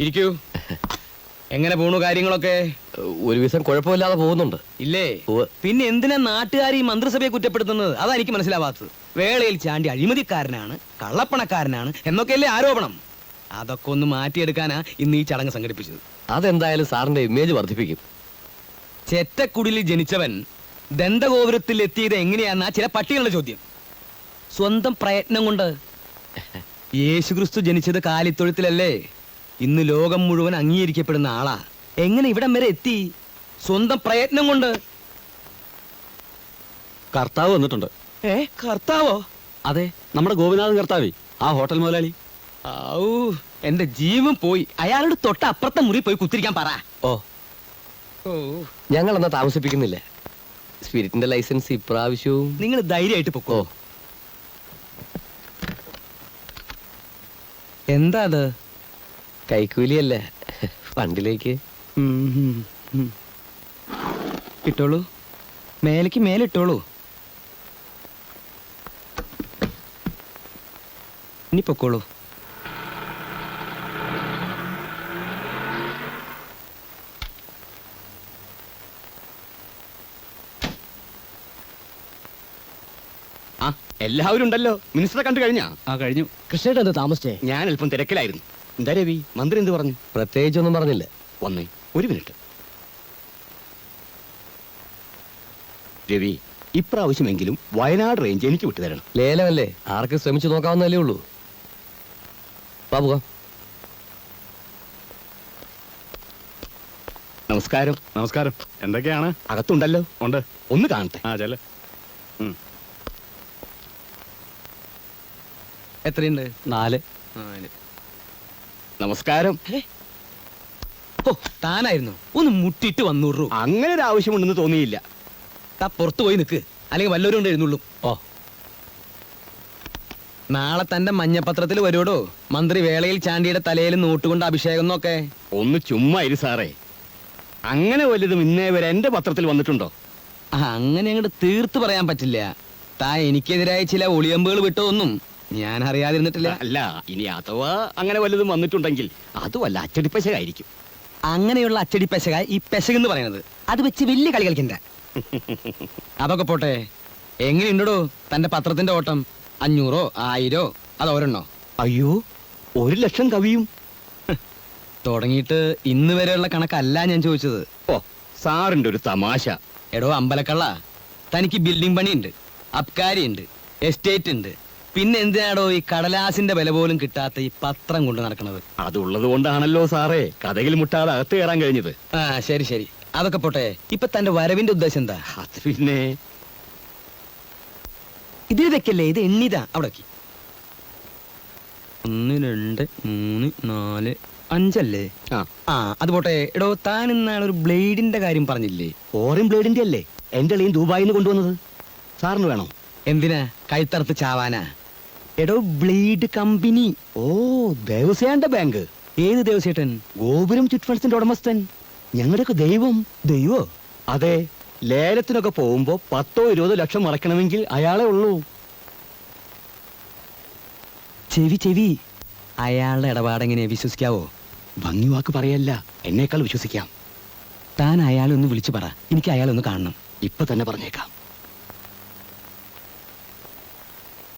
ഇരിക്കൂ. എങ്ങനെ പോണു കാര്യങ്ങളൊക്കെ? ഒരു ദിവസം കുഴപ്പമില്ലാതെ പോകുന്നുണ്ട്. ഇല്ലേ? ഉവ്വ്. പിന്നെ എന്തിനാ നാട്ടുകാർ ഈ മന്ത്രിസഭയെ കുറ്റപ്പെടുത്തുന്നത്? അതാ എനിക്ക് മനസ്സിലാവാത്തത്. വേളയിൽ ചാണ്ടി അഴിമതിക്കാരനാണ്, കള്ളപ്പണക്കാരനാണ് എന്നൊക്കെയല്ലേ ആരോപണം. അതൊക്കെ ഒന്ന് മാറ്റിയെടുക്കാനാ ഇന്ന് ഈ ചടങ്ങ് സംഘടിപ്പിച്ചത്. അതെന്തായാലും സാറിന്റെ ഇമേജ് വർദ്ധിപ്പിക്കും. ചെറ്റക്കുടിലിൽ ജനിച്ചവൻ ദന്തഗോപുരത്തിൽ എത്തിയത് എങ്ങനെയാന്നാ ചില പട്ടികളുടെ ചോദ്യം. സ്വന്തം പ്രയത്നം കൊണ്ട്. യേശുക്രിസ്തു ജനിച്ചത് കാലിത്തൊഴുത്തിലല്ലേ? ഇന്ന് ലോകം മുഴുവൻ അംഗീകരിക്കപ്പെടുന്ന ആളാ. എങ്ങനെ ഇവിടം വരെ എത്തി? സ്വന്തം പ്രയത്നം കൊണ്ട്. കർത്താവ് വന്നിട്ടുണ്ട്. കർത്താവോ? അതെ, നമ്മുടെ ഗോപിനാഥൻ കർത്താവേ, ആ ഹോട്ടൽ മുതലാളി. ഔ, എന്റെ ജീവൻ പോയി. അയാളോട് തൊട്ട് അപ്പുറത്തെ മുറി പോയി കുത്തിരിക്കാൻ പറ. ഓ, ഞങ്ങൾ എന്നാ താമസിപ്പിക്കുന്നില്ല. സ്പിരിറ്റിന്റെ ലൈസൻസ് ഇപ്രാവശ്യവും. നിങ്ങൾ ധൈര്യമായിട്ട് പൊക്കോ. എന്താ അത്? കൈക്കൂലിയല്ല, ഫണ്ടിലേക്ക്. ഇട്ടോളൂ, മേലേക്ക് മേലിട്ടോളൂ. ഇനി പൊക്കോളൂ. എല്ലാവരും ഉണ്ടല്ലോ. മിനിസ്റ്ററെ കണ്ടു കഴിഞ്ഞാ? കഴിഞ്ഞു. കൃഷ്ണേട്ടൻ എന്താ താമസിച്ചേ? ഞാൻ അല്പം തിരക്കിലായിരുന്നു. എന്താ രവി, മന്ത്രി എന്ത് പറഞ്ഞു? പ്രത്യേകിച്ചൊന്നും പറഞ്ഞില്ല. വന്നേ, ഒരു മിനിറ്റ്. രവി, ഇപ്രാവശ്യമെങ്കിലും വയനാട് റേഞ്ച് എനിക്ക് വിട്ടുതരണം. ലേലമല്ലേ, ആർക്ക് ശ്രമിച്ചു നോക്കാവുന്നല്ലേ ഉള്ളൂ. പോകാം. നമസ്കാരം. നമസ്കാരം. എന്തൊക്കെയാണ്? അകത്തുണ്ടല്ലോ. ഉണ്ട്. ഒന്ന് കാണട്ടെ. ആ ചെല. എത്രയുണ്ട്? 4. നമസ്കാരം. ഓ, താനായിരുന്നു. ഒന്ന് മുട്ടിട്ട് 100 രൂപ. അങ്ങനെ ഒരു ആവശ്യമുണ്ടെന്ന് തോന്നിയില്ല. താ പുറത്തു പോയി നിൽക്ക്, അല്ലെങ്കിൽ വല്ലവരും കൊണ്ട് എഴുന്നള്ളും. ഓ, നാളെ തന്റെ മഞ്ഞപത്രത്തിൽ വരുവടോ, മന്ത്രി വേളയിൽ ചാണ്ടിയുടെ തലയിൽ നോട്ടുകൊണ്ട് അഭിഷേകം എന്നൊക്കെ. ഒന്ന് ചുമ്മാ ഇരു സാറേ. അങ്ങനെ വലുതും ഇന്നേ വരെ എന്റെ പത്രത്തിൽ വന്നിട്ടുണ്ടോ? അങ്ങനെ അങ്ങോട്ട് തീർത്ത് പറയാൻ പറ്റില്ല. താ എനിക്കെതിരായ ചില ഒളിയമ്പുകൾ വിട്ടതൊന്നും ഞാൻ അറിയാതിരുന്നിട്ടില്ല. അല്ല, ഇനി അഥവാ അങ്ങനെ വലുതും വന്നിട്ടുണ്ടെങ്കിൽ അത് വല്ല അച്ചടിപ്പശകായിരിക്കും. അങ്ങനെയുള്ള അച്ചടി പെശക ഈ പെശകെന്ന് പറയുന്നത്. അത് വെച്ച് വലിയ കളി കളിക്കണ്ട. അതൊക്കെ പോട്ടെ, എങ്ങനെയുണ്ടോ തന്റെ പത്രത്തിന്റെ ഓട്ടം? 500 1000 അത് ഒരെണ്ണോ? അയ്യോ, 1 ലക്ഷം കവിയും. തുടങ്ങിയിട്ട് ഇന്ന് വരെയുള്ള കണക്കല്ല ഞാൻ ചോദിച്ചത്. ഓ, സാറിന്റെ ഒരു തമാശ. എടോ അമ്പലക്കള്ള, തനിക്ക് ബിൽഡിംഗ് പണിയുണ്ട്, അബ്കാരിയുണ്ട്, എസ്റ്റേറ്റ് ഉണ്ട്. പിന്നെ എന്തിനാടോ ഈ കടലാസിന്റെ വില പോലും കിട്ടാത്ത ഈ പത്രം കൊണ്ട് നടക്കുന്നത്? അതുള്ളത് കൊണ്ടാണല്ലോ സാറേ കഥയിൽ മുട്ടാതെ അകത്ത് കയറാൻ കഴിഞ്ഞത്. ആ, ശരി ശരി, അതൊക്കെ പോട്ടെ. ഇപ്പൊ തന്റെ വരവിന്റെ ഉദ്ദേശം എന്താ? അത് പിന്നെ ഇതിൽ വെക്കല്ലേ, ഇത് എണ്ണിതാ. അവിടെ 1 2 3 4 5 അല്ലേ? ആ, അത് പോട്ടെ. എടോ, താൻ ഇന്നാളൊരു ബ്ലേഡിന്റെ കാര്യം പറഞ്ഞില്ലേ? ഫോറിൻ ബ്ലേഡിന്റെ അല്ലേ എന്റെ അളിയൻ ദുബായിന്ന് കൊണ്ടുവന്നത്? സാറിന് വേണോ? എന്തിനാ? കഴുത്തറുത്ത് ചാവാനാ? എടോ, ബ്ലേഡ് കമ്പനി. ഓ, ദേവസ്യാന്റെ ബാങ്ക്. ഏത് ദേവസ്യേട്ടൻ? ഗോപുരം ചിറ്റ് ഫണ്ട്സിന്റെ ഉടമസ്ഥൻ, ഞങ്ങളുടെയൊക്കെ ദൈവം. ദൈവോ? അതെ, ലേലത്തിനൊക്കെ പോകുമ്പോ 10 20 ലക്ഷം മറക്കണമെങ്കിൽ അയാളെ ഉള്ളൂ. ചെവി അയാളുടെ ഇടപാടെങ്ങനെ വിശ്വസിക്കാവോ? ഭംഗി വാക്ക് പറയല്ല, എന്നേക്കാൾ വിശ്വസിക്കാം. താൻ അയാളെ ഒന്ന് വിളിച്ചു പറ, എനിക്ക് അയാളെ ഒന്ന് കാണണം. ഇപ്പൊ തന്നെ പറഞ്ഞേക്കാം.